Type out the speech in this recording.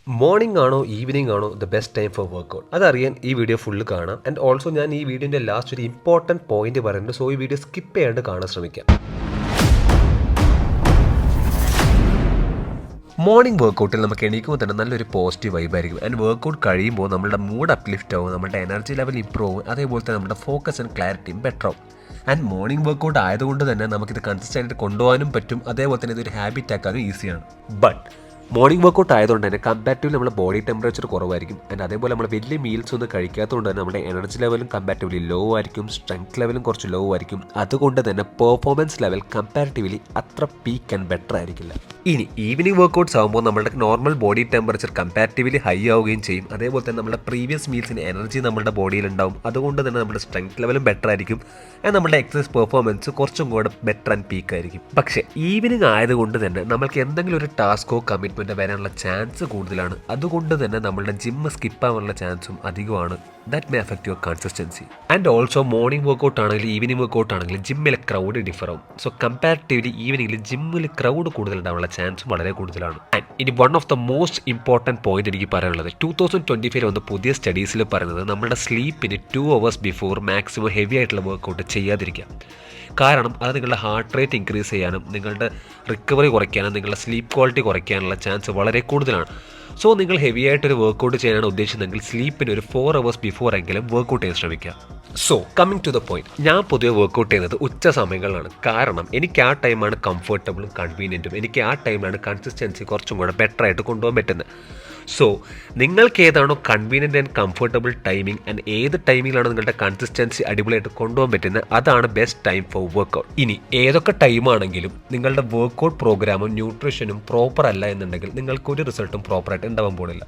Morning ആണോ evening ആണോ the best time for workout അതറിയാൻ ഈ വീഡിയോ ഫുള്ള് കാണാം. ആൻഡ് ഓൾസോ ഞാൻ ഈ വീഡിയോൻ്റെ ലാസ്റ്റ് ഒരു ഇമ്പോർട്ടൻറ്റ് പോയിന്റ് പറയുന്നുണ്ട്. സോ ഈ വീഡിയോ സ്കിപ്പ് ചെയ്യാണ്ട് കാണാൻ ശ്രമിക്കാം. മോർണിംഗ് വർക്കൗട്ടിൽ നമുക്ക് എണീക്കുമ്പോൾ തന്നെ നല്ലൊരു പോസിറ്റീവ് വൈബായിരിക്കും. ആൻഡ് വർക്കൗട്ട് കഴിയുമ്പോൾ നമ്മുടെ മൂഡ് അപ്ലിഫ്റ്റ് ആവും, നമ്മുടെ എനർജി ലെവൽ ഇമ്പ്രൂവ് ആവും, അതേപോലെ തന്നെ നമ്മുടെ ഫോക്കസ് ആൻഡ് ക്ലാരിറ്റിയും ബെറ്റർ ആവും. ആൻഡ് മോർണിംഗ് വർക്കൗട്ട് ആയതുകൊണ്ട് തന്നെ നമുക്കിത് കൺസിസ്റ്റൻ്റ് കൊണ്ടുപോകാനും പറ്റും, അതേപോലെ തന്നെ ഇതൊരു ഹാബിറ്റ് ആക്കാനും ഈസിയാണ്. ബട്ട് മോർണിംഗ് വർക്കൗട്ട് ആയതുകൊണ്ട് തന്നെ കമ്പാരിറ്റീവ്ലി നമ്മുടെ ബോഡി ടെമ്പറേച്ചർ കുറവായിരിക്കും. ആൻഡ് അതേപോലെ നമ്മൾ വലിയ മീൽസ് ഒന്നും കഴിക്കാത്തതുകൊണ്ട് തന്നെ നമ്മുടെ എനർജി ലെവലും കമ്പാരിറ്റീവ്ലി ലോ ആയിരിക്കും, സ്ട്രെങ്ത് ലെവലും കുറച്ച് ലോ ആയിരിക്കും. അതുകൊണ്ട് തന്നെ പെർഫോമൻസ് ലെവൽ കമ്പാരിറ്റീവ്ലി അത്ര പീക്ക് ആൻഡ് ബെറ്റർ ആയിരിക്കില്ല. ഇനി ഈവനിങ് വർക്കൗട്ട്സ് ആകുമ്പോൾ നമ്മുടെ normal body temperature comparatively high ആവുകയും ചെയ്യും. അതേപോലെ തന്നെ നമ്മുടെ പ്രീവിയസ് മീൽസിന് എനർജി നമ്മുടെ ബോഡിയിൽ ഉണ്ടാവും. അതുകൊണ്ട് തന്നെ നമ്മുടെ സ്ട്രെങ്ത് ലെവലും ബെറ്റർ ആയിരിക്കും. ആൻഡ് നമ്മുടെ എക്സസൈസ് പെർഫോമൻസ് കുറച്ചും കൂടെ ബെറ്റർ ആൻഡ് പീക്ക് ആയിരിക്കും. പക്ഷേ ഈവനിങ് ആയതുകൊണ്ട് തന്നെ നമ്മൾക്ക് എന്തെങ്കിലും ഒരു ടാസ്കോ കമ്മിറ്റ്മെൻറ്റോ വരാനുള്ള ചാൻസ് കൂടുതലാണ്. അതുകൊണ്ട് തന്നെ നമ്മളുടെ ജിമ്മ് സ്കിപ്പ് ആവാനുള്ള ചാൻസും അധികമാണ്. That may affect your consistency. And also morning workout ആണെങ്കിലും ഈവനിങ് വർക്കൗട്ട് ആണെങ്കിലും ജിമ്മിലെ ക്രൗഡ് ഡിഫർ ആവും. സോ കമ്പാരിറ്റീവ്ലി ഈവനിങ്ങിൽ ജിമ്മിൽ ക്രൗഡ് കൂടുതൽ ഉണ്ടാവാനുള്ള ചാൻസും വളരെ കൂടുതലാണ്. ആൻഡ് ഇനി one of the most important point എനിക്ക് പറയാനുള്ളത് 2025 വന്ന പുതിയ സ്റ്റഡീസിൽ പറയുന്നത് നമ്മുടെ സ്ലീപ്പിന് 2 hours ബിഫോർ മാക്സിമം ഹെവി ആയിട്ടുള്ള വർക്കൗട്ട് ചെയ്യാതിരിക്കാം. കാരണം അത് നിങ്ങളുടെ ഹാർട്ട് റേറ്റ് ഇൻക്രീസ് ചെയ്യാനും നിങ്ങളുടെ റിക്കവറി കുറയ്ക്കാനും നിങ്ങളുടെ സ്ലീപ്പ് ക്വാളിറ്റി കുറയ്ക്കാനുള്ള ചാൻസ് വളരെ കൂടുതലാണ്. സോ നിങ്ങൾ ഹെവി ആയിട്ടൊരു വർക്കൗട്ട് ചെയ്യാനാണ് ഉദ്ദേശിച്ചതെങ്കിൽ സ്ലീപ്പിന് ഒരു 4 hours ബിഫോർ എങ്കിലും വർക്കൗട്ട് ചെയ്യാൻ ശ്രമിക്കുക. So coming to the point, ഞാൻ പൊതുവെ വർക്കൗട്ട് ചെയ്യുന്നത് ഉച്ച സമയങ്ങളിലാണ്. കാരണം എനിക്ക് ആ ടൈമാണ് കംഫർട്ടബിളും കൺവീനിയൻറ്റും. എനിക്ക് ആ ടൈമിലാണ് കൺസിസ്റ്റൻസി കുറച്ചും കൂടെ ബെറ്റർ ആയിട്ട് കൊണ്ടുപോകാൻ പറ്റുന്നത്. സോ നിങ്ങൾക്ക് ഏതാണോ convenient and comfortable timing and ഏത് ടൈമിങ്ങിലാണോ നിങ്ങളുടെ കൺസിസ്റ്റൻസി അടിപൊളിയായിട്ട് കൊണ്ടുപോകാൻ പറ്റുന്നത് അതാണ് ബെസ്റ്റ് ടൈം ഫോർ വർക്കൗട്ട്. ഇനി ഏതൊക്കെ ടൈമാണെങ്കിലും നിങ്ങളുടെ വർക്കൗട്ട് പ്രോഗ്രാമും ന്യൂട്രീഷനും പ്രോപ്പർ അല്ല എന്നുണ്ടെങ്കിൽ നിങ്ങൾക്കൊരു റിസൾട്ടും പ്രോപ്പറായിട്ട് ഉണ്ടാവാൻ പോകുന്നില്ല.